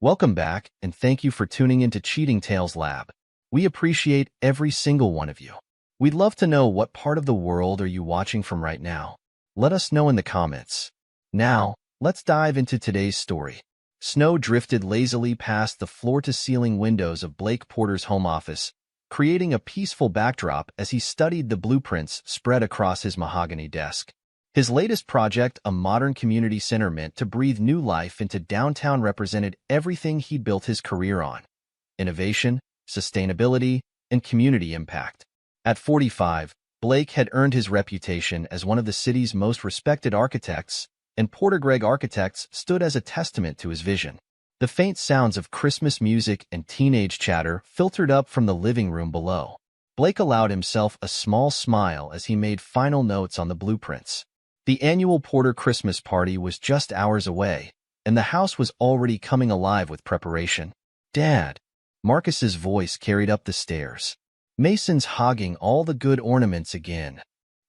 Welcome back, and thank you for tuning into Cheating Tales Lab. We appreciate every single one of you. We'd love to know what part of the world are you watching from right now. Let us know in the comments. Now, let's dive into today's story. Snow drifted lazily past the floor-to-ceiling windows of Blake Porter's home office, creating a peaceful backdrop as he studied the blueprints spread across his mahogany desk. His latest project, a modern community center meant to breathe new life into downtown, represented everything he'd built his career on: innovation, sustainability, and community impact. At 45, Blake had earned his reputation as one of the city's most respected architects, and Porter Gregg Architects stood as a testament to his vision. The faint sounds of Christmas music and teenage chatter filtered up from the living room below. Blake allowed himself a small smile as he made final notes on the blueprints. The annual Porter Christmas party was just hours away, and the house was already coming alive with preparation. "Dad," Marcus's voice carried up the stairs. "Mason's hogging all the good ornaments again."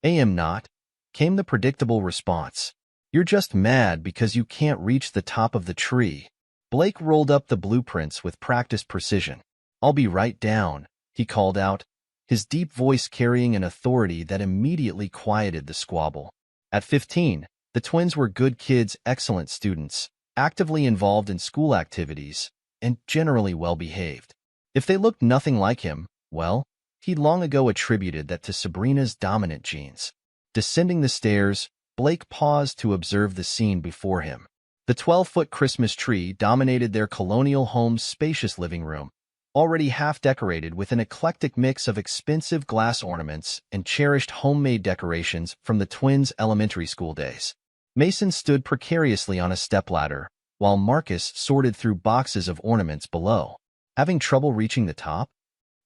"I am not," came the predictable response. "You're just mad because you can't reach the top of the tree." Blake rolled up the blueprints with practiced precision. "I'll be right down," he called out, his deep voice carrying an authority that immediately quieted the squabble. At 15, the twins were good kids, excellent students, actively involved in school activities, and generally well-behaved. If they looked nothing like him, well, he'd long ago attributed that to Sabrina's dominant genes. Descending the stairs, Blake paused to observe the scene before him. The 12-foot Christmas tree dominated their colonial home's spacious living room, already half-decorated with an eclectic mix of expensive glass ornaments and cherished homemade decorations from the twins' elementary school days. Mason stood precariously on a stepladder, while Marcus sorted through boxes of ornaments below. "Having trouble reaching the top?"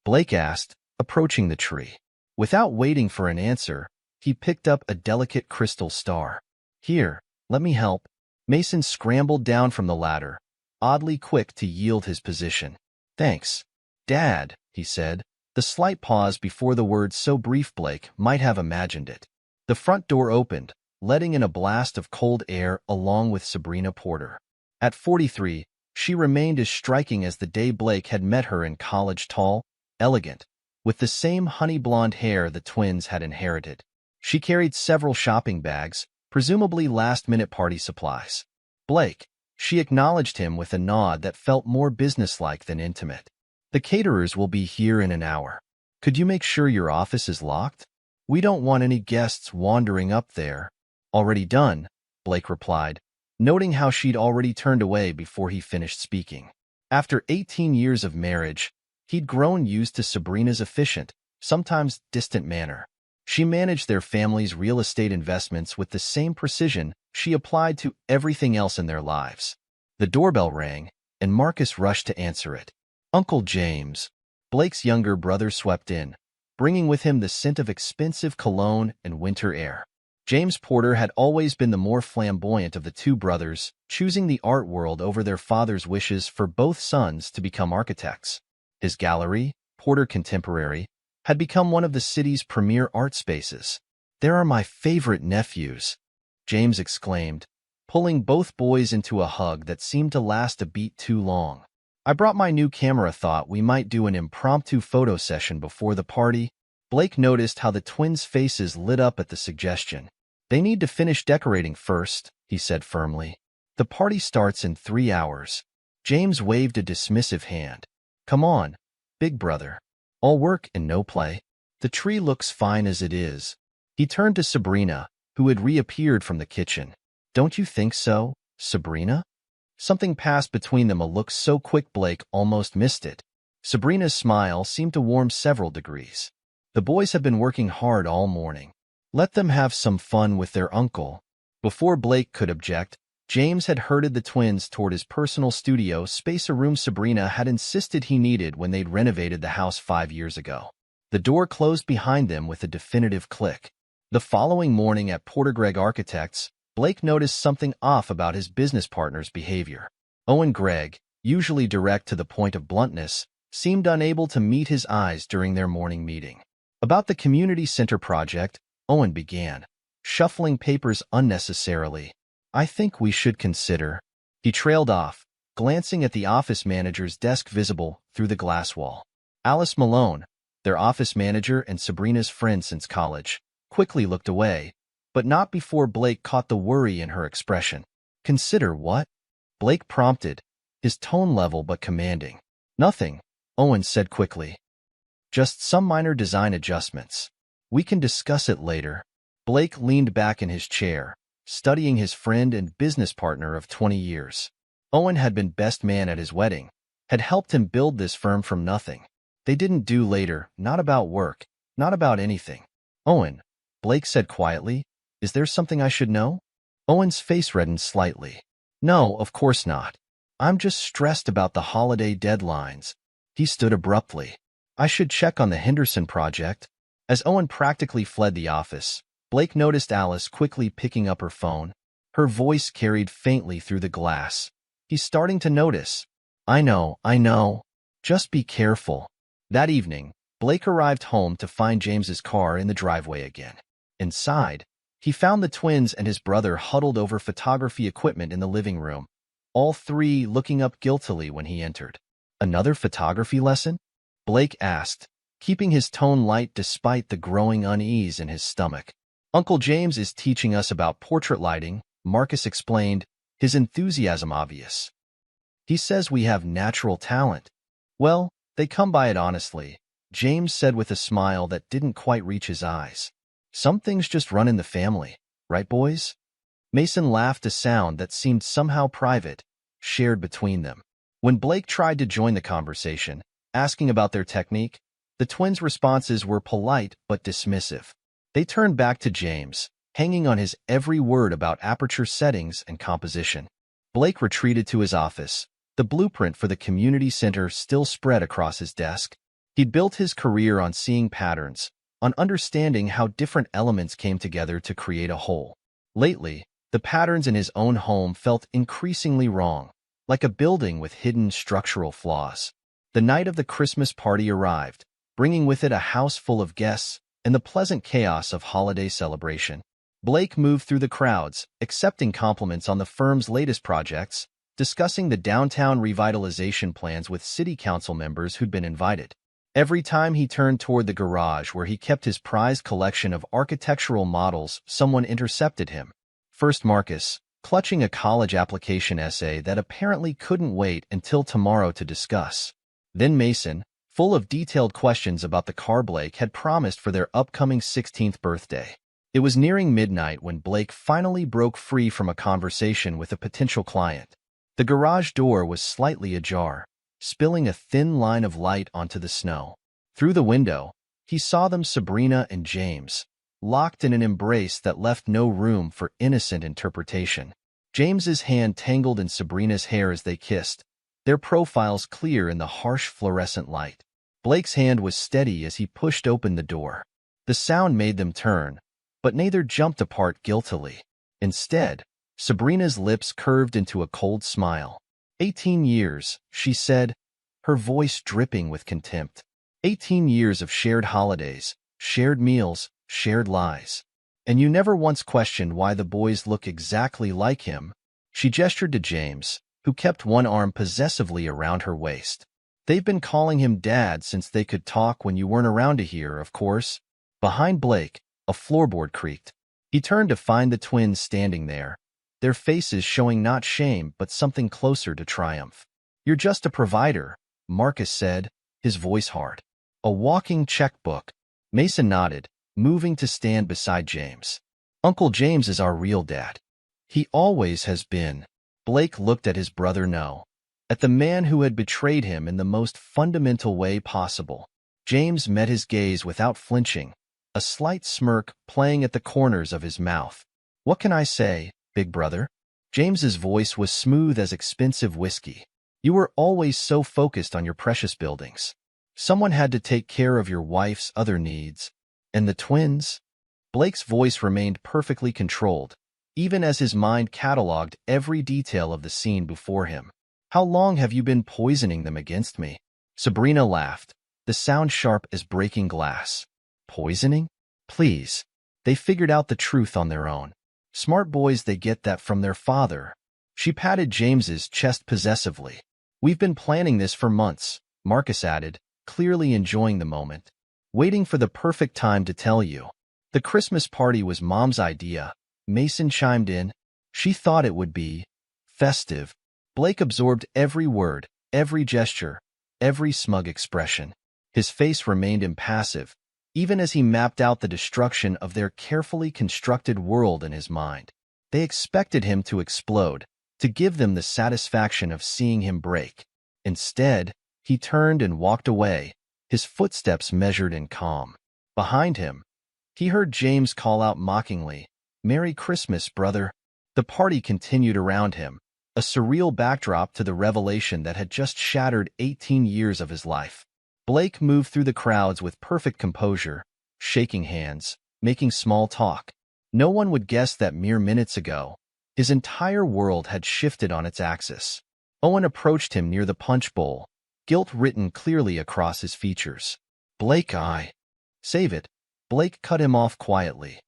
Blake asked, approaching the tree. Without waiting for an answer, he picked up a delicate crystal star. "Here, let me help." Mason scrambled down from the ladder, oddly quick to yield his position. "Thanks, Dad," he said, the slight pause before the words so brief Blake might have imagined it. The front door opened, letting in a blast of cold air along with Sabrina Porter. At 43, she remained as striking as the day Blake had met her in college, tall, elegant, with the same honey-blonde hair the twins had inherited. She carried several shopping bags, presumably last-minute party supplies. "Blake," she acknowledged him with a nod that felt more businesslike than intimate. "The caterers will be here in an hour. Could you make sure your office is locked? We don't want any guests wandering up there." "Already done," Blake replied, noting how she'd already turned away before he finished speaking. After 18 years of marriage, he'd grown used to Sabrina's efficient, sometimes distant manner. She managed their family's real estate investments with the same precision she applied to everything else in their lives. The doorbell rang, and Marcus rushed to answer it. Uncle James, Blake's younger brother, swept in, bringing with him the scent of expensive cologne and winter air. James Porter had always been the more flamboyant of the two brothers, choosing the art world over their father's wishes for both sons to become architects. His gallery, Porter Contemporary, had become one of the city's premier art spaces. "There are my favorite nephews," James exclaimed, pulling both boys into a hug that seemed to last a beat too long. "I brought my new camera, thought we might do an impromptu photo session before the party." Blake noticed how the twins' faces lit up at the suggestion. "They need to finish decorating first," he said firmly. "The party starts in 3 hours. James waved a dismissive hand. "Come on, big brother. All work and no play. The tree looks fine as it is." He turned to Sabrina, who had reappeared from the kitchen. "Don't you think so, Sabrina?" Something passed between them, a look so quick Blake almost missed it. Sabrina's smile seemed to warm several degrees. "The boys have been working hard all morning. Let them have some fun with their uncle." Before Blake could object, James had herded the twins toward his personal studio space, a room Sabrina had insisted he needed when they'd renovated the house 5 years ago. The door closed behind them with a definitive click. The following morning at Porter Gregg Architects, Blake noticed something off about his business partner's behavior. Owen Gregg, usually direct to the point of bluntness, seemed unable to meet his eyes during their morning meeting. About the community center project, Owen began, shuffling papers unnecessarily. "I think we should consider." He trailed off, glancing at the office manager's desk visible through the glass wall. Alice Malone, their office manager and Sabrina's friend since college, quickly looked away, but not before Blake caught the worry in her expression. "Consider what?" Blake prompted, his tone level but commanding. "Nothing," Owen said quickly. "Just some minor design adjustments. We can discuss it later." Blake leaned back in his chair, studying his friend and business partner of 20 years. Owen had been best man at his wedding, had helped him build this firm from nothing. They didn't do later, not about work, not about anything. "Owen," Blake said quietly, "is there something I should know?" Owen's face reddened slightly. "No, of course not. I'm just stressed about the holiday deadlines." He stood abruptly. "I should check on the Henderson project." As Owen practically fled the office, Blake noticed Alice quickly picking up her phone. Her voice carried faintly through the glass. "He's starting to notice." I know. Just be careful." That evening, Blake arrived home to find James's car in the driveway again. Inside, he found the twins and his brother huddled over photography equipment in the living room, all three looking up guiltily when he entered. "Another photography lesson?" Blake asked, keeping his tone light despite the growing unease in his stomach. "Uncle James is teaching us about portrait lighting," Marcus explained, his enthusiasm obvious. "He says we have natural talent." "Well, they come by it honestly," James said with a smile that didn't quite reach his eyes. "Some things just run in the family, right, boys?" Mason laughed a sound that seemed somehow private, shared between them. When Blake tried to join the conversation, asking about their technique, the twins' responses were polite but dismissive. They turned back to James, hanging on his every word about aperture settings and composition. Blake retreated to his office, the blueprint for the community center still spread across his desk. He'd built his career on seeing patterns, on understanding how different elements came together to create a whole. Lately, the patterns in his own home felt increasingly wrong, like a building with hidden structural flaws. The night of the Christmas party arrived, bringing with it a house full of guests and the pleasant chaos of holiday celebration. Blake moved through the crowds, accepting compliments on the firm's latest projects, discussing the downtown revitalization plans with city council members who'd been invited. Every time he turned toward the garage where he kept his prized collection of architectural models, someone intercepted him. First Marcus, clutching a college application essay that apparently couldn't wait until tomorrow to discuss. Then Mason, full of detailed questions about the car Blake had promised for their upcoming 16th birthday. It was nearing midnight when Blake finally broke free from a conversation with a potential client. The garage door was slightly ajar, spilling a thin line of light onto the snow. Through the window, he saw them, Sabrina and James, locked in an embrace that left no room for innocent interpretation. James's hand tangled in Sabrina's hair as they kissed, their profiles clear in the harsh fluorescent light. Blake's hand was steady as he pushed open the door. The sound made them turn, but neither jumped apart guiltily. Instead, Sabrina's lips curved into a cold smile. 18 years, she said, her voice dripping with contempt. 18 years of shared holidays, shared meals, shared lies. And you never once questioned why the boys look exactly like him. She gestured to James, who kept one arm possessively around her waist. "They've been calling him Dad since they could talk when you weren't around to hear, of course." Behind Blake, a floorboard creaked. He turned to find the twins standing there, their faces showing not shame but something closer to triumph. "You're just a provider," Marcus said, his voice hard. "A walking checkbook." Mason nodded, moving to stand beside James. "Uncle James is our real dad. He always has been." Blake looked at his brother, at the man who had betrayed him in the most fundamental way possible. James met his gaze without flinching, a slight smirk playing at the corners of his mouth. "What can I say, big brother?" James's voice was smooth as expensive whiskey. "You were always so focused on your precious buildings. Someone had to take care of your wife's other needs. And the twins?" Blake's voice remained perfectly controlled, even as his mind catalogued every detail of the scene before him. "How long have you been poisoning them against me?" Sabrina laughed, the sound sharp as breaking glass. "Poisoning? Please. They figured out the truth on their own. Smart boys, they get that from their father." She patted James's chest possessively. "We've been planning this for months," Marcus added, clearly enjoying the moment. "Waiting for the perfect time to tell you. The Christmas party was Mom's idea," Mason chimed in. "She thought it would be festive." Blake absorbed every word, every gesture, every smug expression. His face remained impassive, even as he mapped out the destruction of their carefully constructed world in his mind. They expected him to explode, to give them the satisfaction of seeing him break. Instead, he turned and walked away, his footsteps measured and calm. Behind him, he heard James call out mockingly, "Merry Christmas, brother." The party continued around him, a surreal backdrop to the revelation that had just shattered 18 years of his life. Blake moved through the crowds with perfect composure, shaking hands, making small talk. No one would guess that mere minutes ago, his entire world had shifted on its axis. Owen approached him near the punch bowl, guilt written clearly across his features. "Blake, Save it," Blake cut him off quietly.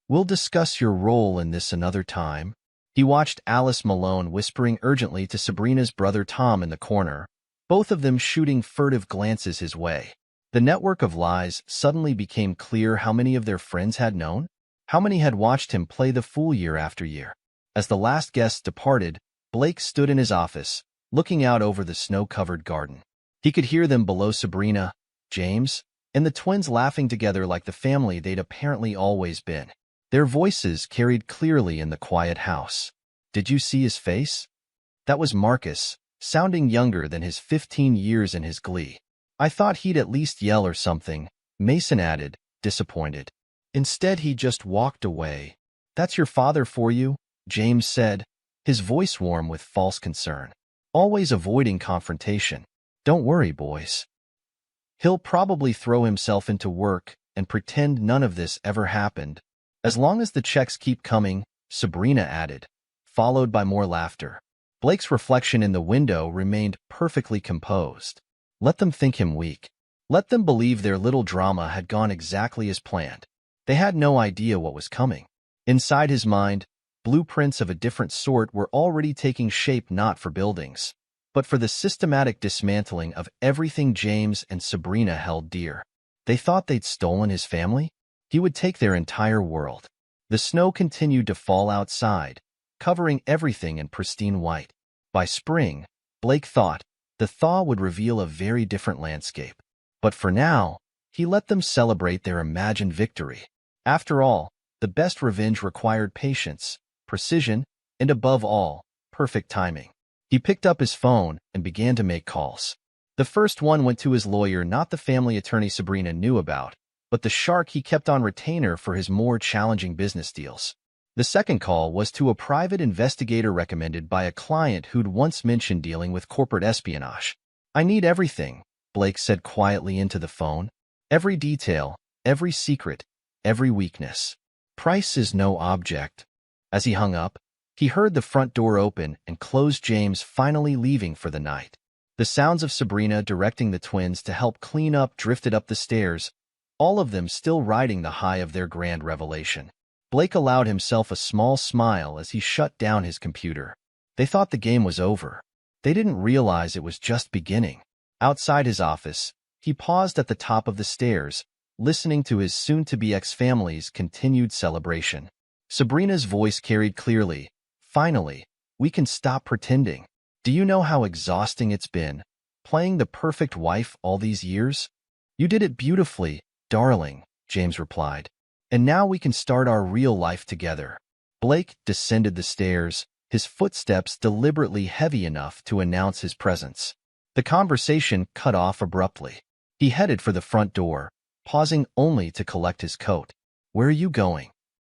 "We'll discuss your role in this another time." He watched Alice Malone whispering urgently to Sabrina's brother Tom in the corner, both of them shooting furtive glances his way. The network of lies suddenly became clear. How many of their friends had known? How many had watched him play the fool year after year? As the last guests departed, Blake stood in his office, looking out over the snow-covered garden. He could hear them below: Sabrina, James, and the twins laughing together like the family they'd apparently always been. Their voices carried clearly in the quiet house. "Did you see his face?" That was Marcus, sounding younger than his 15 years in his glee. "I thought he'd at least yell or something," Mason added, disappointed. "Instead, he just walked away." "That's your father for you," James said, his voice warm with false concern. "Always avoiding confrontation. Don't worry, boys. He'll probably throw himself into work and pretend none of this ever happened. As long as the checks keep coming," Sabrina added, followed by more laughter. Blake's reflection in the window remained perfectly composed. Let them think him weak. Let them believe their little drama had gone exactly as planned. They had no idea what was coming. Inside his mind, blueprints of a different sort were already taking shape, not for buildings, but for the systematic dismantling of everything James and Sabrina held dear. They thought they'd stolen his family? He would take their entire world. The snow continued to fall outside, covering everything in pristine white. By spring, Blake thought, the thaw would reveal a very different landscape. But for now, he let them celebrate their imagined victory. After all, the best revenge required patience, precision, and above all, perfect timing. He picked up his phone and began to make calls. The first one went to his lawyer, not the family attorney Sabrina knew about, but the shark he kept on retainer for his more challenging business deals. The second call was to a private investigator recommended by a client who'd once mentioned dealing with corporate espionage. "I need everything," Blake said quietly into the phone. "Every detail, every secret, every weakness. Price is no object." As he hung up, he heard the front door open and close, James finally leaving for the night. The sounds of Sabrina directing the twins to help clean up drifted up the stairs, all of them still riding the high of their grand revelation. Blake allowed himself a small smile as he shut down his computer. They thought the game was over. They didn't realize it was just beginning. Outside his office, he paused at the top of the stairs, listening to his soon-to-be ex-family's continued celebration. Sabrina's voice carried clearly, "Finally, we can stop pretending. Do you know how exhausting it's been, playing the perfect wife all these years?" "You did it beautifully, darling," James replied. "And now we can start our real life together." Blake descended the stairs, his footsteps deliberately heavy enough to announce his presence. The conversation cut off abruptly. He headed for the front door, pausing only to collect his coat. "Where are you going?"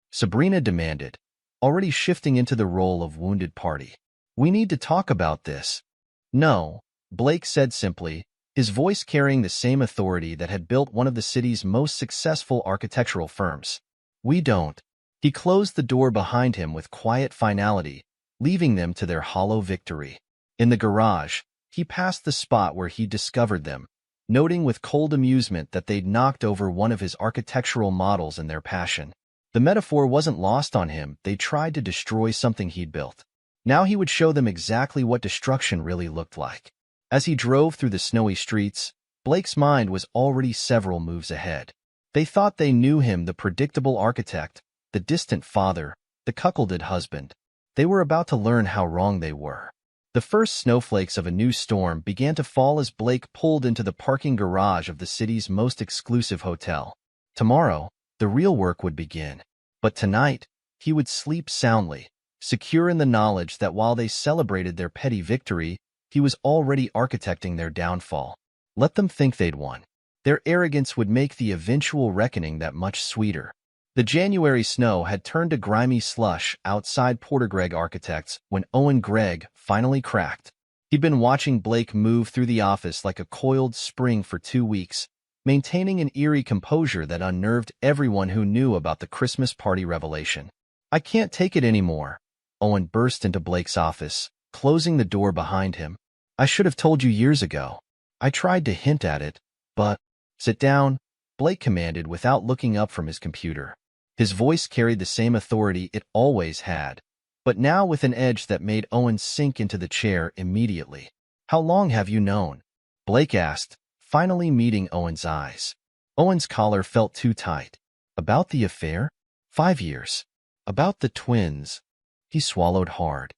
Sabrina demanded, already shifting into the role of wounded party. "We need to talk about this." "No," Blake said simply, his voice carrying the same authority that had built one of the city's most successful architectural firms. "We don't." He closed the door behind him with quiet finality, leaving them to their hollow victory. In the garage, he passed the spot where he'd discovered them, noting with cold amusement that they'd knocked over one of his architectural models in their passion. The metaphor wasn't lost on him. They tried to destroy something he'd built. Now he would show them exactly what destruction really looked like. As he drove through the snowy streets, Blake's mind was already several moves ahead. They thought they knew him, the predictable architect, the distant father, the cuckolded husband. They were about to learn how wrong they were. The first snowflakes of a new storm began to fall as Blake pulled into the parking garage of the city's most exclusive hotel. Tomorrow, the real work would begin. But tonight, he would sleep soundly, secure in the knowledge that while they celebrated their petty victory, he was already architecting their downfall. Let them think they'd won. Their arrogance would make the eventual reckoning that much sweeter. The January snow had turned to grimy slush outside Porter Gregg Architects when Owen Gregg finally cracked. He'd been watching Blake move through the office like a coiled spring for 2 weeks, maintaining an eerie composure that unnerved everyone who knew about the Christmas party revelation. "I can't take it anymore," Owen burst into Blake's office, closing the door behind him. "I should have told you years ago. I tried to hint at it, but—" "Sit down," Blake commanded without looking up from his computer. His voice carried the same authority it always had, but now with an edge that made Owen sink into the chair immediately. "How long have you known?" Blake asked, finally meeting Owen's eyes. Owen's collar felt too tight. "About the affair?" "5 years. About the twins." He swallowed hard.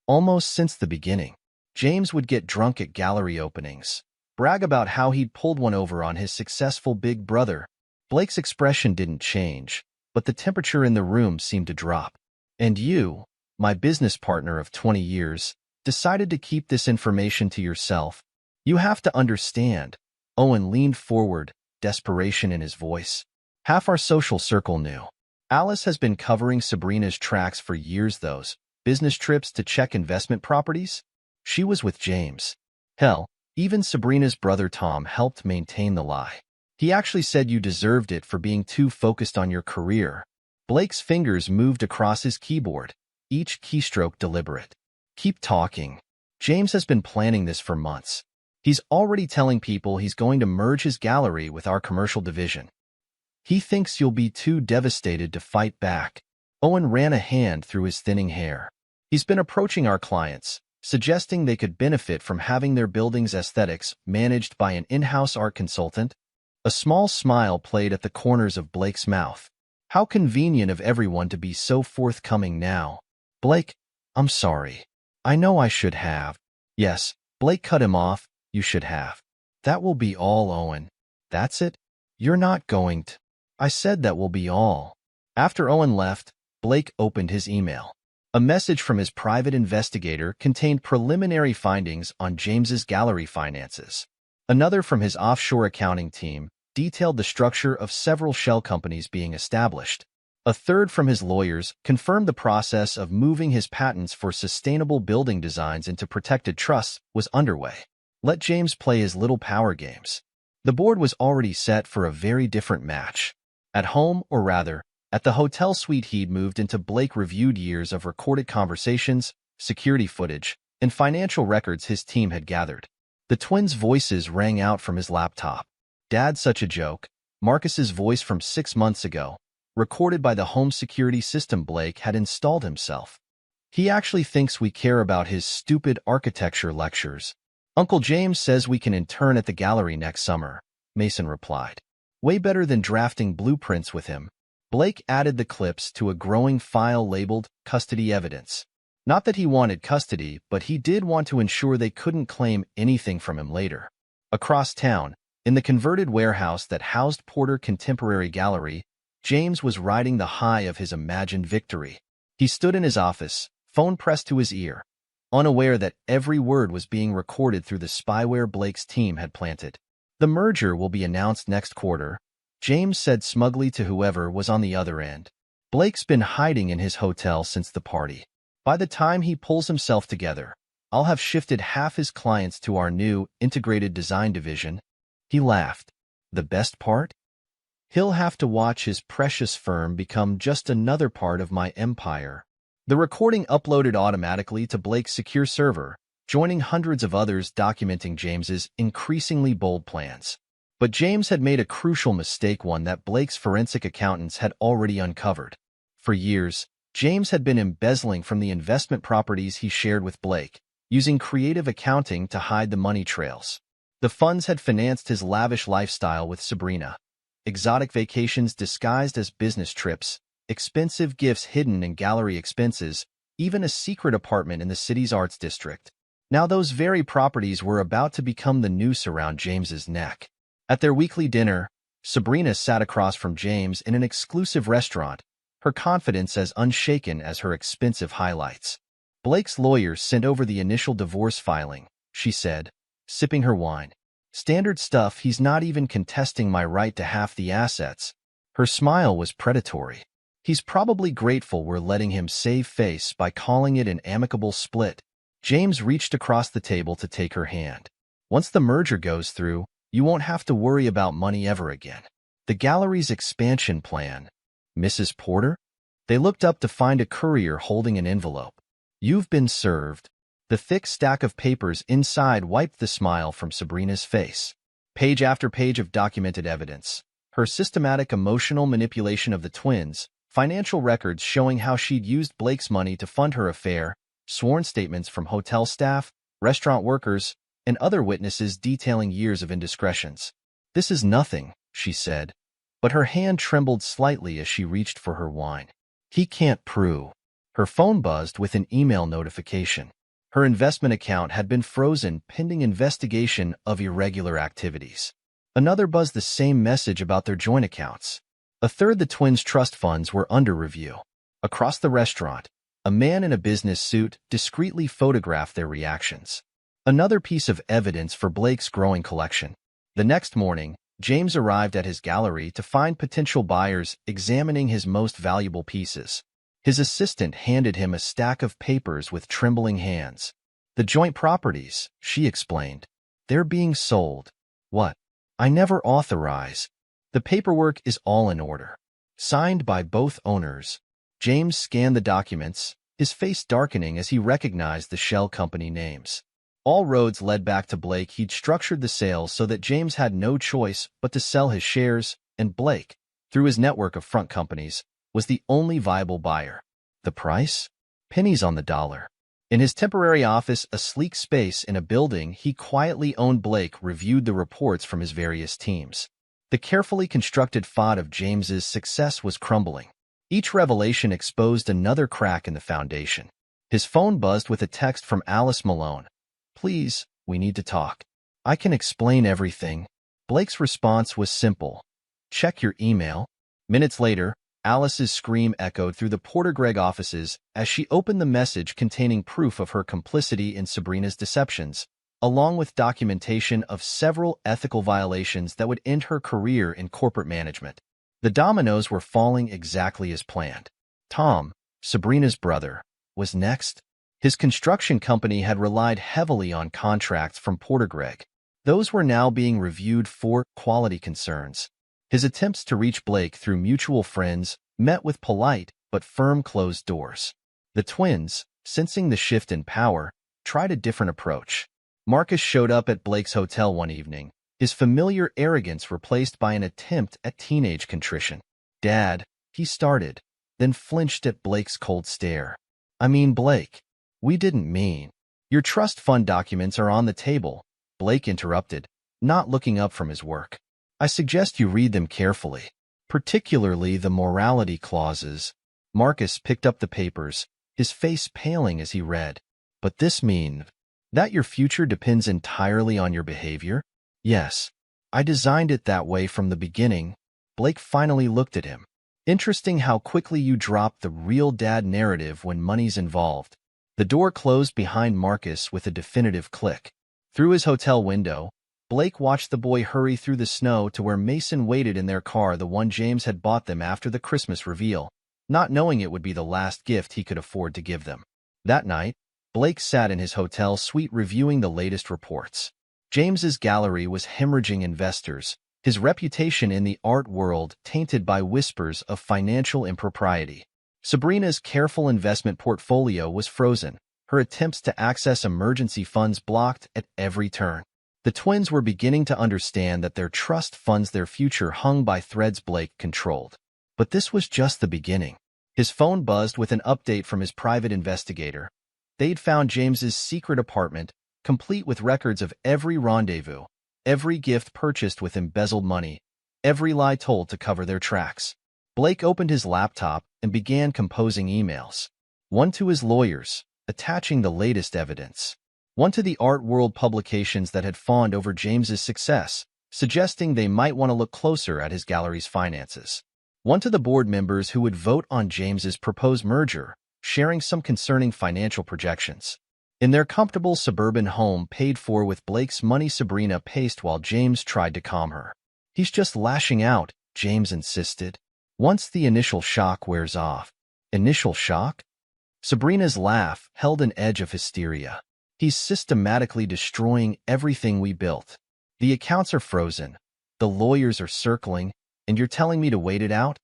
"Almost since the beginning. James would get drunk at gallery openings, brag about how he'd pulled one over on his successful big brother." Blake's expression didn't change, but the temperature in the room seemed to drop. "And you, my business partner of 20 years, decided to keep this information to yourself. You have to understand." Owen leaned forward, desperation in his voice. "Half our social circle knew. Alice has been covering Sabrina's tracks for years, those business trips to check investment properties. She was with James. Hell, even Sabrina's brother Tom helped maintain the lie. He actually said you deserved it for being too focused on your career." Blake's fingers moved across his keyboard, each keystroke deliberate. "Keep talking. James has been planning this for months. He's already telling people he's going to merge his gallery with our commercial division. He thinks you'll be too devastated to fight back." Owen ran a hand through his thinning hair. "He's been approaching our clients, suggesting they could benefit from having their building's aesthetics managed by an in-house art consultant." A small smile played at the corners of Blake's mouth. How convenient of everyone to be so forthcoming now. "Blake, I'm sorry. I know I should have." "Yes," Blake cut him off, "you should have." "That will be all, Owen." "That's it? You're not going to—" "I said that will be all." After Owen left, Blake opened his email. A message from his private investigator contained preliminary findings on James's gallery finances. Another from his offshore accounting team detailed the structure of several shell companies being established. A third from his lawyers confirmed the process of moving his patents for sustainable building designs into protected trusts was underway. Let James play his little power games. The board was already set for a very different match. At home, or rather, at the hotel suite he'd moved into, Blake reviewed years of recorded conversations, security footage, and financial records his team had gathered. The twins' voices rang out from his laptop. "Dad, such a joke." Marcus's voice from 6 months ago, recorded by the home security system Blake had installed himself. "He actually thinks we care about his stupid architecture lectures." "Uncle James says we can intern at the gallery next summer," Mason replied. "Way better than drafting blueprints with him." Blake added the clips to a growing file labeled custody evidence. Not that he wanted custody, but he did want to ensure they couldn't claim anything from him later. Across town, in the converted warehouse that housed Porter Contemporary Gallery, James was riding the high of his imagined victory. He stood in his office, phone pressed to his ear, unaware that every word was being recorded through the spyware Blake's team had planted. "The merger will be announced next quarter," James said smugly to whoever was on the other end. "Blake's been hiding in his hotel since the party. By the time he pulls himself together, I'll have shifted half his clients to our new integrated design division." He laughed. "The best part? He'll have to watch his precious firm become just another part of my empire." The recording uploaded automatically to Blake's secure server, joining hundreds of others documenting James's increasingly bold plans. But James had made a crucial mistake, one that Blake's forensic accountants had already uncovered. For years, James had been embezzling from the investment properties he shared with Blake, using creative accounting to hide the money trails. The funds had financed his lavish lifestyle with Sabrina, exotic vacations disguised as business trips, expensive gifts hidden in gallery expenses, even a secret apartment in the city's arts district. Now those very properties were about to become the noose around James's neck. At their weekly dinner, Sabrina sat across from James in an exclusive restaurant, her confidence as unshaken as her expensive highlights. Blake's lawyers sent over the initial divorce filing, she said, sipping her wine. Standard stuff, he's not even contesting my right to half the assets. Her smile was predatory. He's probably grateful we're letting him save face by calling it an amicable split. James reached across the table to take her hand. Once the merger goes through, you won't have to worry about money ever again. The gallery's expansion plan. Mrs. Porter? They looked up to find a courier holding an envelope. You've been served. The thick stack of papers inside wiped the smile from Sabrina's face. Page after page of documented evidence. Her systematic emotional manipulation of the twins, financial records showing how she'd used Blake's money to fund her affair, sworn statements from hotel staff, restaurant workers, and other witnesses detailing years of indiscretions. This is nothing, she said, but her hand trembled slightly as she reached for her wine. He can't prove. Her phone buzzed with an email notification. Her investment account had been frozen pending investigation of irregular activities. Another buzzed the same message about their joint accounts. A third, the twins' trust funds were under review. Across the restaurant, a man in a business suit discreetly photographed their reactions. Another piece of evidence for Blake's growing collection. The next morning, James arrived at his gallery to find potential buyers examining his most valuable pieces. His assistant handed him a stack of papers with trembling hands. The joint properties, she explained. They're being sold. What? I never authorize. The paperwork is all in order. Signed by both owners. James scanned the documents, his face darkening as he recognized the shell company names. All roads led back to Blake. He'd structured the sales so that James had no choice but to sell his shares, and Blake, through his network of front companies, was the only viable buyer. The price? Pennies on the dollar. In his temporary office, a sleek space in a building he quietly owned, Blake reviewed the reports from his various teams. The carefully constructed facade of James's success was crumbling. Each revelation exposed another crack in the foundation. His phone buzzed with a text from Alice Malone. Please, we need to talk. I can explain everything. Blake's response was simple. Check your email. Minutes later, Alice's scream echoed through the Porter Gregg offices as she opened the message containing proof of her complicity in Sabrina's deceptions, along with documentation of several ethical violations that would end her career in corporate management. The dominoes were falling exactly as planned. Tom, Sabrina's brother, was next. His construction company had relied heavily on contracts from Porter Gregg. Those were now being reviewed for quality concerns. His attempts to reach Blake through mutual friends met with polite but firm closed doors. The twins, sensing the shift in power, tried a different approach. Marcus showed up at Blake's hotel one evening, his familiar arrogance replaced by an attempt at teenage contrition. Dad, he started, then flinched at Blake's cold stare. I mean, Blake. We didn't mean. Your trust fund documents are on the table, Blake interrupted, not looking up from his work. I suggest you read them carefully, particularly the morality clauses. Marcus picked up the papers, his face paling as he read. But this means that your future depends entirely on your behavior? Yes. I designed it that way from the beginning. Blake finally looked at him. Interesting how quickly you drop the real dad narrative when money's involved. The door closed behind Marcus with a definitive click. Through his hotel window, Blake watched the boy hurry through the snow to where Mason waited in their car, the one James had bought them after the Christmas reveal, not knowing it would be the last gift he could afford to give them. That night, Blake sat in his hotel suite reviewing the latest reports. James's gallery was hemorrhaging investors, his reputation in the art world tainted by whispers of financial impropriety. Sabrina's careful investment portfolio was frozen, her attempts to access emergency funds blocked at every turn. The twins were beginning to understand that their trust funds, their future hung by threads Blake controlled. But this was just the beginning. His phone buzzed with an update from his private investigator. They'd found James's secret apartment, complete with records of every rendezvous, every gift purchased with embezzled money, every lie told to cover their tracks. Blake opened his laptop and began composing emails. One to his lawyers, attaching the latest evidence. One to the art world publications that had fawned over James's success, suggesting they might want to look closer at his gallery's finances. One to the board members who would vote on James's proposed merger, sharing some concerning financial projections. In their comfortable suburban home paid for with Blake's money, Sabrina paced while James tried to calm her. "He's just lashing out," James insisted. "Once the initial shock wears off." Initial shock? Sabrina's laugh held an edge of hysteria. "He's systematically destroying everything we built. The accounts are frozen, the lawyers are circling, and you're telling me to wait it out?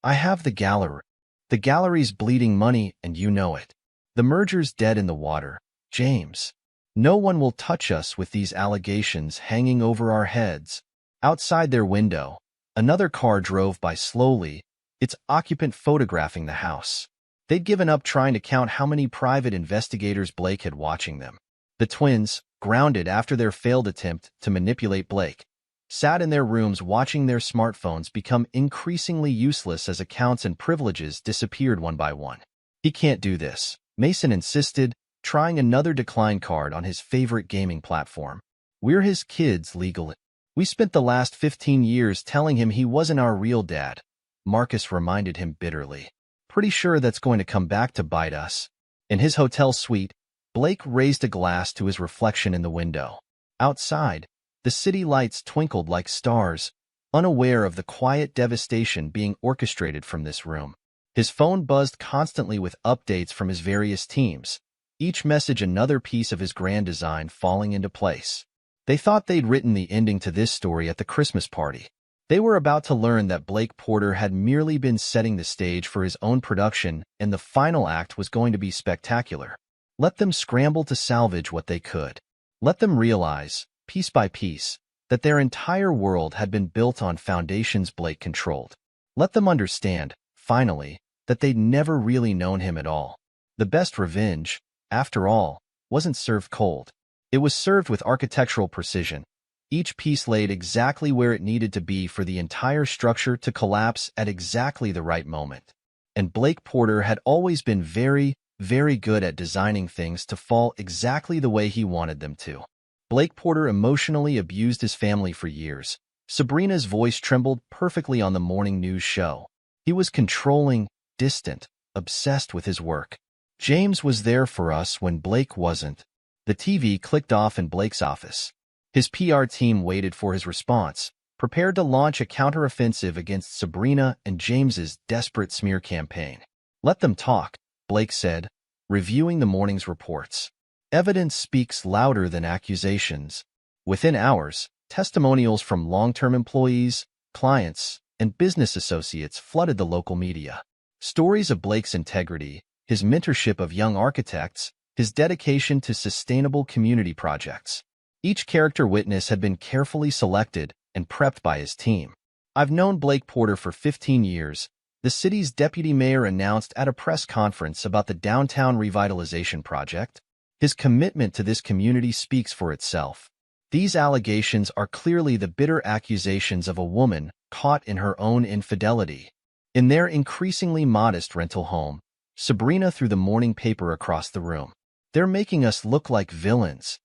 I have the gallery. The gallery's bleeding money, and you know it. The merger's dead in the water, James. No one will touch us with these allegations hanging over our heads." Outside their window, another car drove by slowly, its occupant photographing the house. They'd given up trying to count how many private investigators Blake had watching them. The twins, grounded after their failed attempt to manipulate Blake, sat in their rooms watching their smartphones become increasingly useless as accounts and privileges disappeared one by one. "He can't do this," Mason insisted, trying another decline card on his favorite gaming platform. "We're his kids legally. We spent the last 15 years telling him he wasn't our real dad," Marcus reminded him bitterly. "Pretty sure that's going to come back to bite us." In his hotel suite, Blake raised a glass to his reflection in the window. Outside, the city lights twinkled like stars, unaware of the quiet devastation being orchestrated from this room. His phone buzzed constantly with updates from his various teams, each message another piece of his grand design falling into place. They thought they'd written the ending to this story at the Christmas party. They were about to learn that Blake Porter had merely been setting the stage for his own production, and the final act was going to be spectacular. Let them scramble to salvage what they could. Let them realize, piece by piece, that their entire world had been built on foundations Blake controlled. Let them understand, finally, that they'd never really known him at all. The best revenge, after all, wasn't served cold. It was served with architectural precision, each piece laid exactly where it needed to be for the entire structure to collapse at exactly the right moment. And Blake Porter had always been very, very good at designing things to fall exactly the way he wanted them to. Blake Porter emotionally abused his family for years. Sabrina's voice trembled perfectly on the morning news show. He was controlling, distant, obsessed with his work. James was there for us when Blake wasn't. The TV clicked off in Blake's office. His PR team waited for his response, prepared to launch a counteroffensive against Sabrina and James's desperate smear campaign. "Let them talk," Blake said, reviewing the morning's reports. "Evidence speaks louder than accusations." Within hours, testimonials from long-term employees, clients, and business associates flooded the local media. Stories of Blake's integrity, his mentorship of young architects, his dedication to sustainable community projects. Each character witness had been carefully selected and prepped by his team. "I've known Blake Porter for 15 years, the city's deputy mayor announced at a press conference about the downtown revitalization project. His commitment to this community speaks for itself. These allegations are clearly the bitter accusations of a woman caught in her own infidelity." In their increasingly modest rental home, Sabrina threw the morning paper across the room. "They're making us look like villains."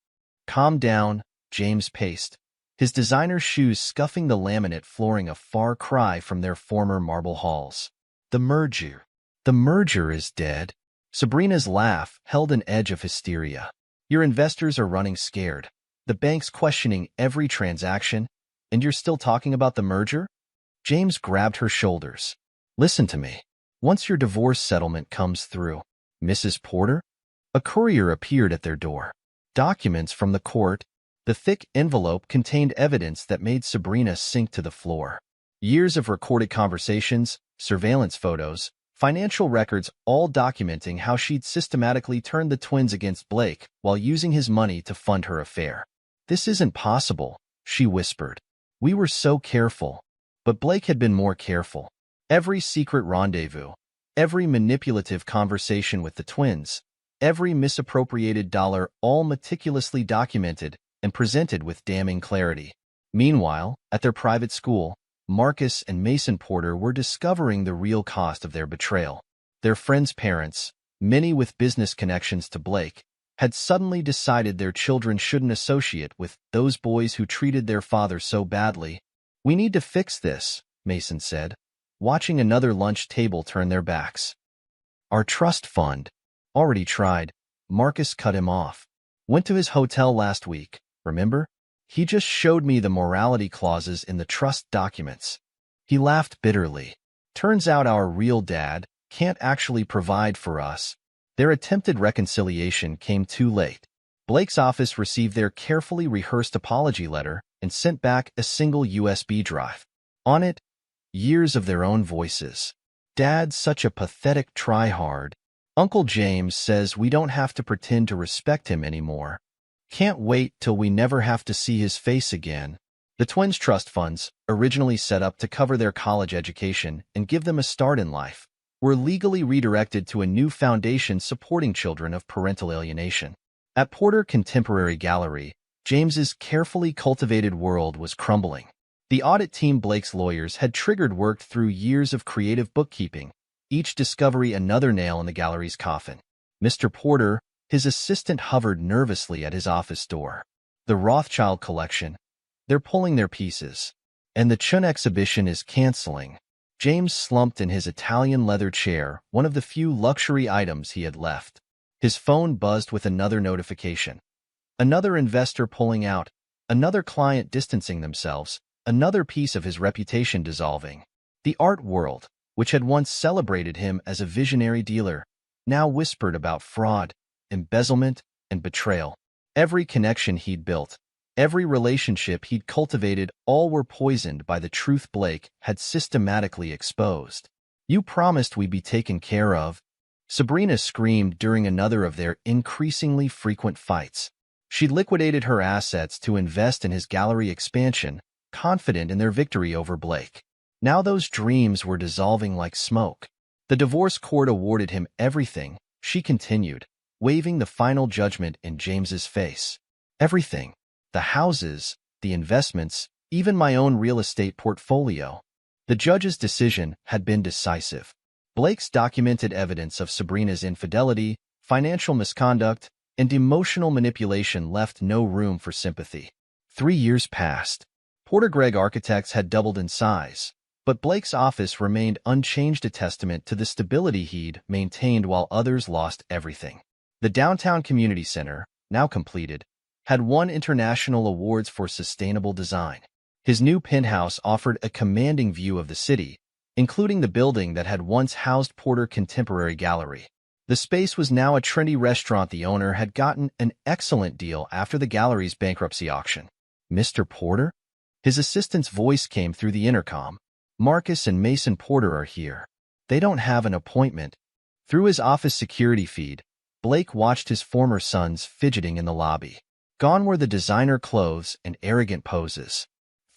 "Calm down," James paced, his designer shoes scuffing the laminate flooring a far cry from their former marble halls. The merger is dead." Sabrina's laugh held an edge of hysteria. "Your investors are running scared. The bank's questioning every transaction, and you're still talking about the merger?" James grabbed her shoulders. "Listen to me. Once your divorce settlement comes through, Mrs. Porter." A courier appeared at their door. Documents from the court. The thick envelope contained evidence that made Sabrina sink to the floor. Years of recorded conversations, surveillance photos, financial records, all documenting how she'd systematically turned the twins against Blake while using his money to fund her affair. "This isn't possible," she whispered. "We were so careful." But Blake had been more careful. Every secret rendezvous, every manipulative conversation with the twins, every misappropriated dollar, all meticulously documented and presented with damning clarity. Meanwhile, at their private school, Marcus and Mason Porter were discovering the real cost of their betrayal. Their friends' parents, many with business connections to Blake, had suddenly decided their children shouldn't associate with those boys who treated their father so badly. "We need to fix this," Mason said, watching another lunch table turn their backs. "Our trust fund." "Already tried." Marcus cut him off. "Went to his hotel last week, remember? He just showed me the morality clauses in the trust documents." He laughed bitterly. "Turns out our real dad can't actually provide for us." Their attempted reconciliation came too late. Blake's office received their carefully rehearsed apology letter and sent back a single USB drive. On it, years of their own voices. "Dad's such a pathetic tryhard. Uncle James says we don't have to pretend to respect him anymore. Can't wait till we never have to see his face again." The twins' trust funds, originally set up to cover their college education and give them a start in life, were legally redirected to a new foundation supporting children of parental alienation. At Porter Contemporary Gallery, James's carefully cultivated world was crumbling. The audit team Blake's lawyers had worked through years of creative bookkeeping, each discovery another nail in the gallery's coffin. Mr. Porter, his assistant, hovered nervously at his office door. "The Rothschild collection. They're pulling their pieces. And the Chun exhibition is canceling." James slumped in his Italian leather chair, one of the few luxury items he had left. His phone buzzed with another notification. Another investor pulling out, another client distancing themselves, another piece of his reputation dissolving. The art world, which had once celebrated him as a visionary dealer, now whispered about fraud, embezzlement, and betrayal. Every connection he'd built, every relationship he'd cultivated, all were poisoned by the truth Blake had systematically exposed. "You promised we'd be taken care of," Sabrina screamed during another of their increasingly frequent fights. She'd liquidated her assets to invest in his gallery expansion, confident in their victory over Blake. Now those dreams were dissolving like smoke. "The divorce court awarded him everything," she continued, waving the final judgment in James's face. "Everything. The houses, the investments, even my own real estate portfolio." The judge's decision had been decisive. Blake's documented evidence of Sabrina's infidelity, financial misconduct, and emotional manipulation left no room for sympathy. 3 years passed. Porter Gregg Architects had doubled in size, but Blake's office remained unchanged, a testament to the stability he'd maintained while others lost everything. The downtown community center, now completed, had won international awards for sustainable design. His new penthouse offered a commanding view of the city, including the building that had once housed Porter Contemporary Gallery. The space was now a trendy restaurant. The owner had gotten an excellent deal after the gallery's bankruptcy auction. "Mr. Porter?" His assistant's voice came through the intercom. "Marcus and Mason Porter are here. They don't have an appointment." Through his office security feed, Blake watched his former sons fidgeting in the lobby. Gone were the designer clothes and arrogant poses.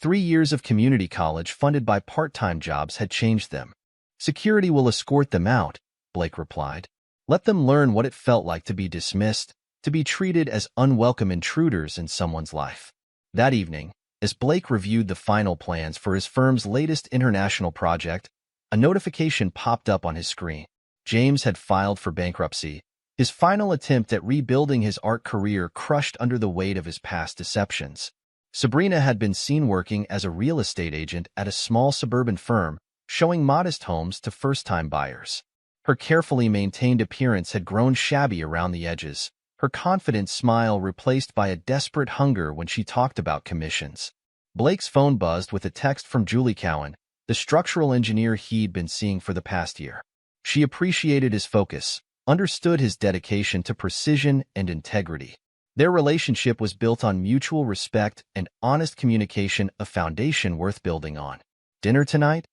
3 years of community college funded by part-time jobs had changed them. "Security will escort them out," Blake replied. "Let them learn what it felt like to be dismissed, to be treated as unwelcome intruders in someone's life." That evening, as Blake reviewed the final plans for his firm's latest international project, a notification popped up on his screen. James had filed for bankruptcy, his final attempt at rebuilding his art career crushed under the weight of his past deceptions. Sabrina had been seen working as a real estate agent at a small suburban firm, showing modest homes to first-time buyers. Her carefully maintained appearance had grown shabby around the edges, her confident smile replaced by a desperate hunger when she talked about commissions. Blake's phone buzzed with a text from Julie Cowan, the structural engineer he'd been seeing for the past year. She appreciated his focus, understood his dedication to precision and integrity. Their relationship was built on mutual respect and honest communication, a foundation worth building on. "Dinner tonight?"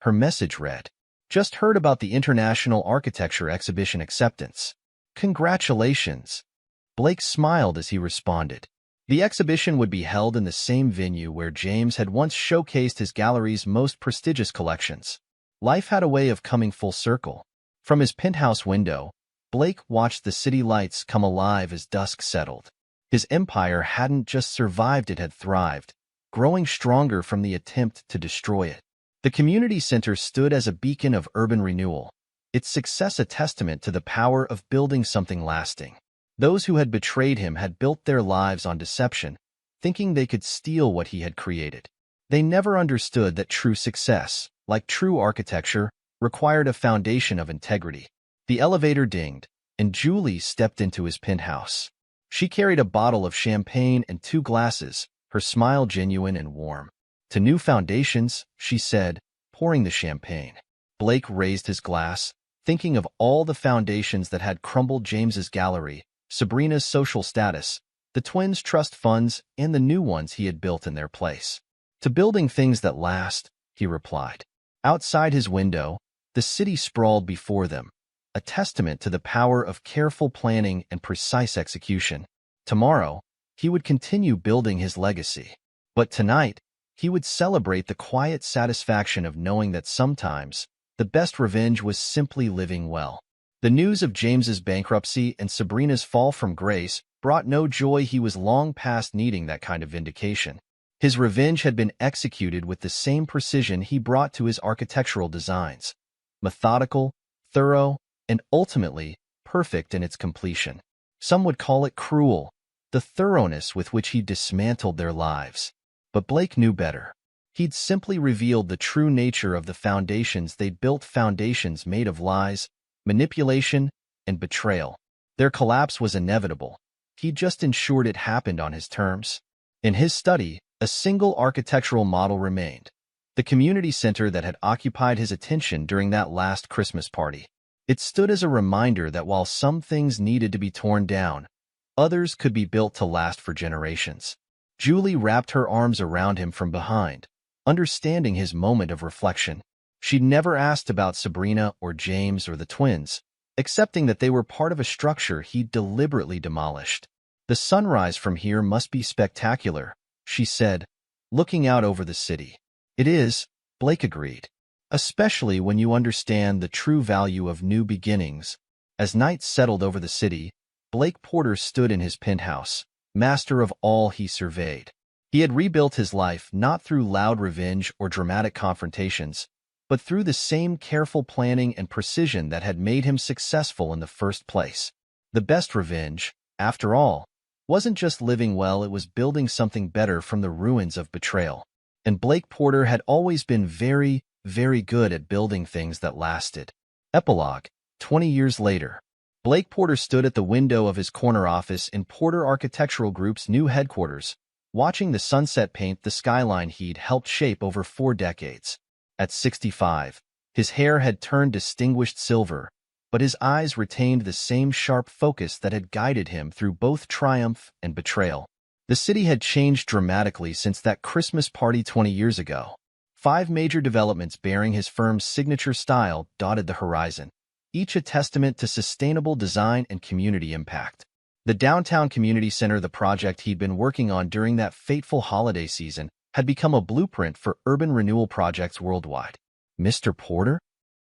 Her message read. "Just heard about the International Architecture Exhibition acceptance. Congratulations." Blake smiled as he responded. The exhibition would be held in the same venue where James had once showcased his gallery's most prestigious collections. Life had a way of coming full circle. From his penthouse window, Blake watched the city lights come alive as dusk settled. His empire hadn't just survived, it had thrived, growing stronger from the attempt to destroy it. The community center stood as a beacon of urban renewal, its success a testament to the power of building something lasting. Those who had betrayed him had built their lives on deception, thinking they could steal what he had created. They never understood that true success, like true architecture, required a foundation of integrity. The elevator dinged, and Julie stepped into his penthouse. She carried a bottle of champagne and 2 glasses, her smile genuine and warm. "To new foundations," she said, pouring the champagne. Blake raised his glass, thinking of all the foundations that had crumbled: James's gallery, Sabrina's social status, the twins' trust funds, and the new ones he had built in their place. "To building things that last," he replied. Outside his window, the city sprawled before them, a testament to the power of careful planning and precise execution. Tomorrow, he would continue building his legacy. But tonight, he would celebrate the quiet satisfaction of knowing that sometimes the best revenge was simply living well. The news of James's bankruptcy and Sabrina's fall from grace brought no joy. He was long past needing that kind of vindication. His revenge had been executed with the same precision he brought to his architectural designs: methodical, thorough, and ultimately perfect in its completion. Some would call it cruel, the thoroughness with which he dismantled their lives. But Blake knew better. He'd simply revealed the true nature of the foundations they'd built, foundations made of lies, manipulation, and betrayal. Their collapse was inevitable. He just ensured it happened on his terms. In his study, a single architectural model remained: the community center that had occupied his attention during that last Christmas party. It stood as a reminder that while some things needed to be torn down, others could be built to last for generations. Julie wrapped her arms around him from behind, understanding his moment of reflection. She'd never asked about Sabrina or James or the twins, accepting that they were part of a structure he'd deliberately demolished. "The sunrise from here must be spectacular," she said, looking out over the city. "It is," Blake agreed, "especially when you understand the true value of new beginnings." As night settled over the city, Blake Porter stood in his penthouse, master of all he surveyed. He had rebuilt his life not through loud revenge or dramatic confrontations, but through the same careful planning and precision that had made him successful in the first place. The best revenge, after all, wasn't just living well, it was building something better from the ruins of betrayal. And Blake Porter had always been very, very good at building things that lasted. Epilogue: 20 years later. Blake Porter stood at the window of his corner office in Porter Architectural Group's new headquarters, watching the sunset paint the skyline he'd helped shape over 4 decades. At 65, his hair had turned distinguished silver, but his eyes retained the same sharp focus that had guided him through both triumph and betrayal. The city had changed dramatically since that Christmas party 20 years ago. 5 major developments bearing his firm's signature style dotted the horizon, each a testament to sustainable design and community impact. The downtown community center, the project he'd been working on during that fateful holiday season, had become a blueprint for urban renewal projects worldwide. "Mr. Porter?"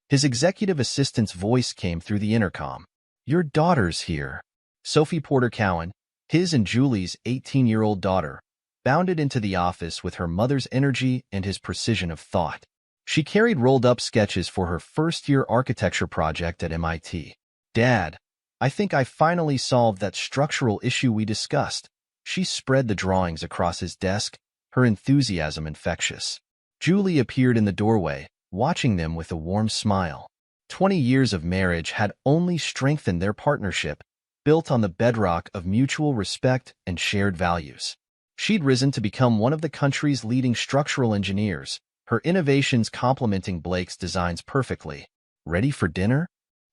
His executive assistant's voice came through the intercom. "Your daughter's here." Sophie Porter Cowan, his and Julie's 18-year-old daughter, bounded into the office with her mother's energy and his precision of thought. She carried rolled-up sketches for her first-year architecture project at MIT. "Dad, I think I finally solved that structural issue we discussed." She spread the drawings across his desk, her enthusiasm infectious. Julie appeared in the doorway, watching them with a warm smile. 20 years of marriage had only strengthened their partnership, built on the bedrock of mutual respect and shared values. She'd risen to become one of the country's leading structural engineers, her innovations complementing Blake's designs perfectly. "Ready for dinner?"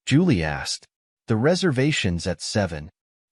Julie asked. "The reservation's at 7.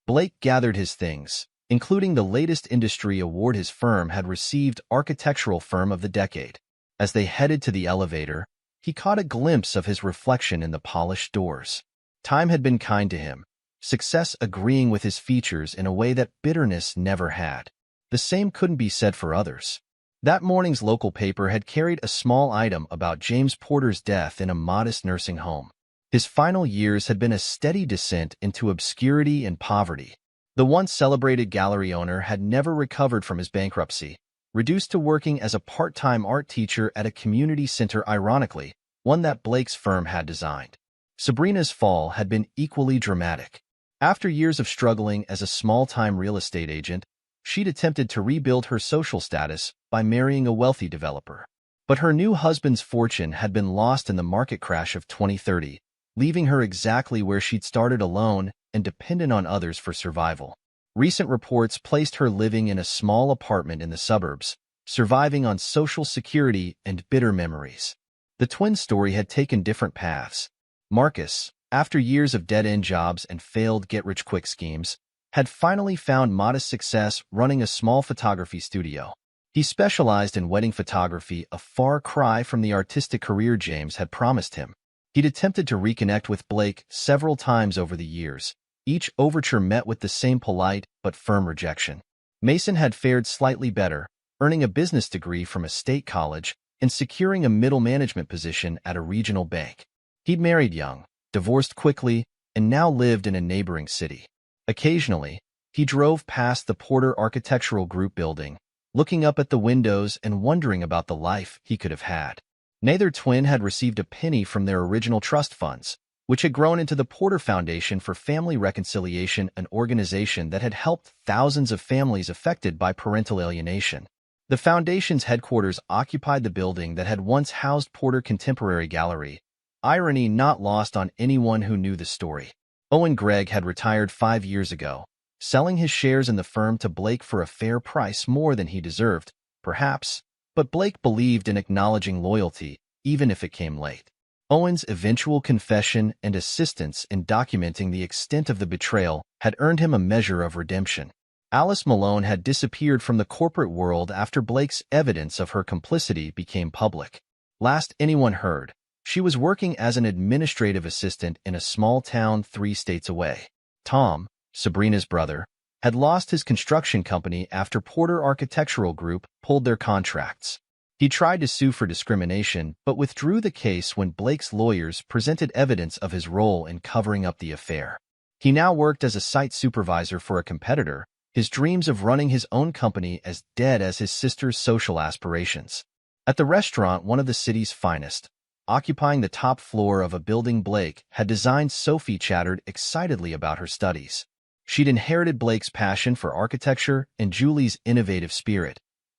Blake gathered his things, including the latest industry award his firm had received, Architectural Firm of the Decade. As they headed to the elevator, he caught a glimpse of his reflection in the polished doors. Time had been kind to him, success agreeing with his features in a way that bitterness never had. The same couldn't be said for others. That morning's local paper had carried a small item about James Porter's death in a modest nursing home. His final years had been a steady descent into obscurity and poverty. The once celebrated gallery owner had never recovered from his bankruptcy, reduced to working as a part-time art teacher at a community center, ironically, one that Blake's firm had designed. Sabrina's fall had been equally dramatic. After years of struggling as a small-time real estate agent, she'd attempted to rebuild her social status by marrying a wealthy developer. But her new husband's fortune had been lost in the market crash of 2030, leaving her exactly where she'd started, alone and dependent on others for survival. Recent reports placed her living in a small apartment in the suburbs, surviving on Social Security and bitter memories. The twins' story had taken different paths. Marcus, after years of dead-end jobs and failed get-rich-quick schemes, had finally found modest success running a small photography studio. He specialized in wedding photography, a far cry from the artistic career James had promised him. He'd attempted to reconnect with Blake several times over the years, each overture met with the same polite but firm rejection. Mason had fared slightly better, earning a business degree from a state college and securing a middle management position at a regional bank. He'd married young, divorced quickly, and now lived in a neighboring city. Occasionally, he drove past the Porter Architectural Group building, looking up at the windows and wondering about the life he could have had. Neither twin had received a penny from their original trust funds, which had grown into the Porter Foundation for Family Reconciliation, an organization that had helped thousands of families affected by parental alienation. The foundation's headquarters occupied the building that had once housed Porter Contemporary Gallery, irony not lost on anyone who knew the story. Owen Gregg had retired 5 years ago, selling his shares in the firm to Blake for a fair price, more than he deserved, perhaps, but Blake believed in acknowledging loyalty, even if it came late. Owen's eventual confession and assistance in documenting the extent of the betrayal had earned him a measure of redemption. Alice Malone had disappeared from the corporate world after Blake's evidence of her complicity became public. Last anyone heard, she was working as an administrative assistant in a small town 3 states away. Tom, Sabrina's brother, had lost his construction company after Porter Architectural Group pulled their contracts. He tried to sue for discrimination but withdrew the case when Blake's lawyers presented evidence of his role in covering up the affair. He now worked as a site supervisor for a competitor, his dreams of running his own company as dead as his sister's social aspirations. At the restaurant, one of the city's finest, occupying the top floor of a building Blake had designed, Sophie chattered excitedly about her studies. She'd inherited Blake's passion for architecture and Julie's innovative spirit,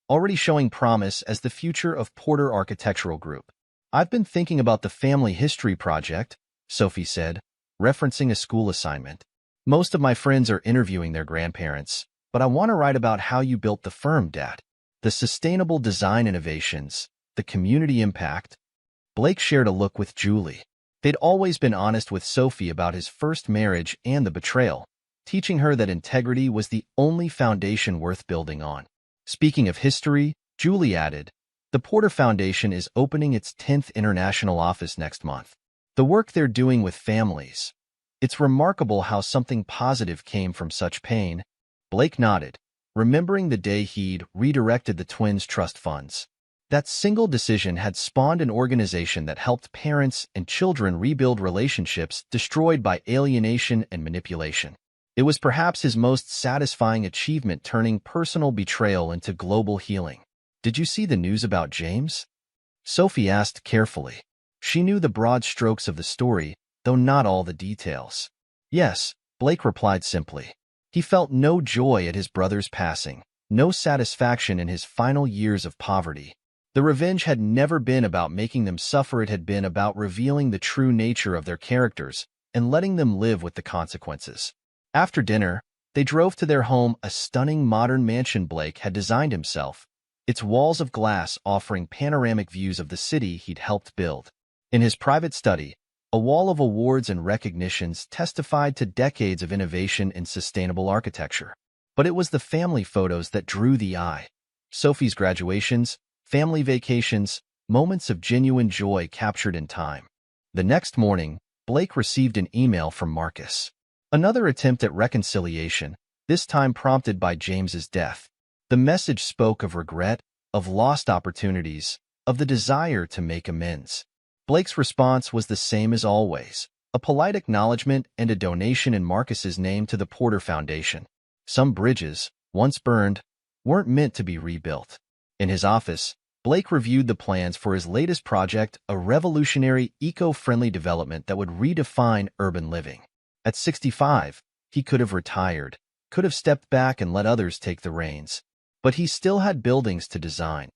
already showing promise as the future of Porter Architectural Group. "I've been thinking about the family history project," Sophie said, referencing a school assignment. "Most of my friends are interviewing their grandparents, but I want to write about how you built the firm, Dad. The sustainable design innovations, the community impact." Blake shared a look with Julie. They'd always been honest with Sophie about his first marriage and the betrayal, teaching her that integrity was the only foundation worth building on. Speaking of history, Julie added, "The Porter Foundation is opening its 10th international office next month. The work they're doing with families. It's remarkable how something positive came from such pain." Blake nodded, remembering the day he'd redirected the twins' trust funds. That single decision had spawned an organization that helped parents and children rebuild relationships destroyed by alienation and manipulation. It was perhaps his most satisfying achievement, turning personal betrayal into global healing. "Did you see the news about James?" Sophie asked carefully. She knew the broad strokes of the story, though not all the details. "Yes," Blake replied simply. He felt no joy at his brother's passing, no satisfaction in his final years of poverty. The revenge had never been about making them suffer, it had been about revealing the true nature of their characters and letting them live with the consequences. After dinner, they drove to their home, a stunning modern mansion Blake had designed himself, its walls of glass offering panoramic views of the city he'd helped build. In his private study, a wall of awards and recognitions testified to decades of innovation in sustainable architecture. But it was the family photos that drew the eye. Sophie's graduations, family vacations, moments of genuine joy captured in time. The next morning, Blake received an email from Marcus. Another attempt at reconciliation, this time prompted by James's death. The message spoke of regret, of lost opportunities, of the desire to make amends. Blake's response was the same as always. a polite acknowledgement and a donation in Marcus's name to the Porter Foundation. Some bridges, once burned, weren't meant to be rebuilt. In his office, Blake reviewed the plans for his latest project, a revolutionary, eco-friendly development that would redefine urban living. At 65, he could have retired, could have stepped back and let others take the reins. But he still had buildings to design,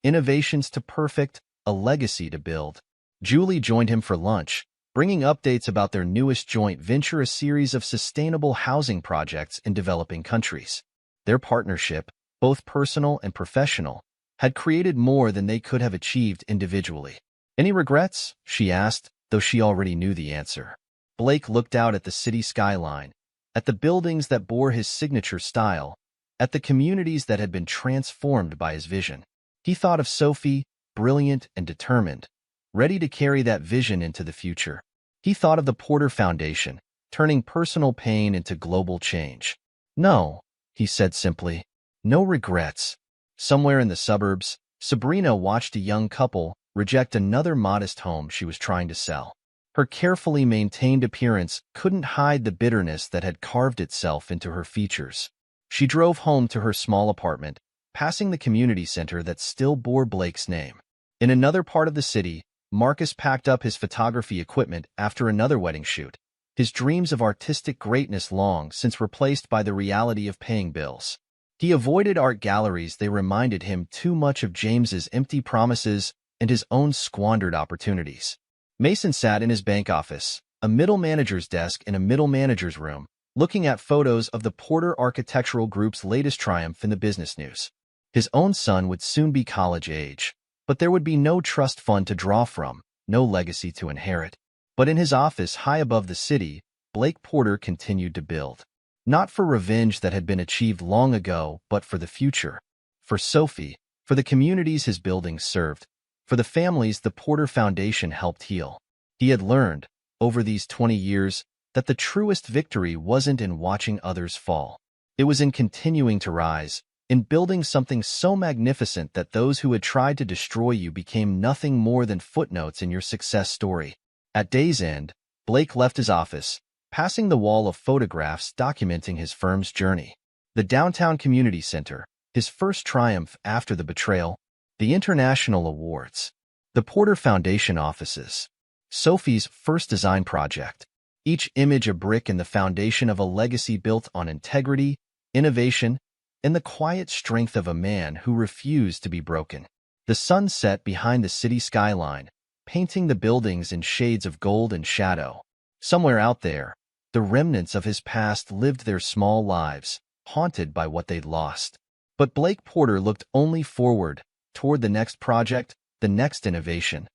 innovations to perfect, a legacy to build. Julie joined him for lunch, bringing updates about their newest joint venture, a series of sustainable housing projects in developing countries. Their partnership, both personal and professional, had created more than they could have achieved individually. "Any regrets?" she asked, though she already knew the answer. Blake looked out at the city skyline, at the buildings that bore his signature style, at the communities that had been transformed by his vision. He thought of Sophie, brilliant and determined, ready to carry that vision into the future. He thought of the Porter Foundation, turning personal pain into global change. "No," he said simply. "No regrets." Somewhere in the suburbs, Sabrina watched a young couple reject another modest home she was trying to sell. Her carefully maintained appearance couldn't hide the bitterness that had carved itself into her features. She drove home to her small apartment, passing the community center that still bore Blake's name. In another part of the city, Marcus packed up his photography equipment after another wedding shoot, his dreams of artistic greatness long since replaced by the reality of paying bills. He avoided art galleries. They reminded him too much of James's empty promises and his own squandered opportunities. Mason sat in his bank office, a middle manager's desk in a middle manager's room, looking at photos of the Porter Architectural Group's latest triumph in the business news. His own son would soon be college age, but there would be no trust fund to draw from, no legacy to inherit. But in his office high above the city, Blake Porter continued to build. Not for revenge that had been achieved long ago, but for the future. For Sophie, for the communities his buildings served, for the families the Porter Foundation helped heal. He had learned, over these 20 years, that the truest victory wasn't in watching others fall. It was in continuing to rise, in building something so magnificent that those who had tried to destroy you became nothing more than footnotes in your success story. At day's end, Blake left his office, passing the wall of photographs documenting his firm's journey. The downtown community center, his first triumph after the betrayal, the international awards, the Porter Foundation offices, Sophie's first design project, each image a brick in the foundation of a legacy built on integrity, innovation, and the quiet strength of a man who refused to be broken. The sun set behind the city skyline, painting the buildings in shades of gold and shadow. Somewhere out there, the remnants of his past lived their small lives, haunted by what they'd lost. But Blake Porter looked only forward, toward the next project, the next innovation,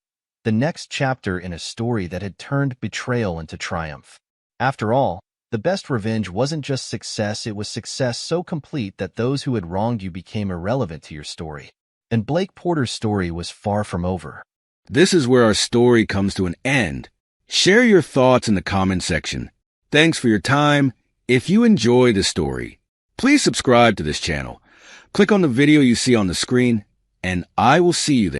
the next chapter in a story that had turned betrayal into triumph. After all, the best revenge wasn't just success, it was success so complete that those who had wronged you became irrelevant to your story. And Blake Porter's story was far from over. This is where our story comes to an end. Share your thoughts in the comment section. Thanks for your time. If you enjoy the story, please subscribe to this channel. Click on the video you see on the screen, and I will see you there.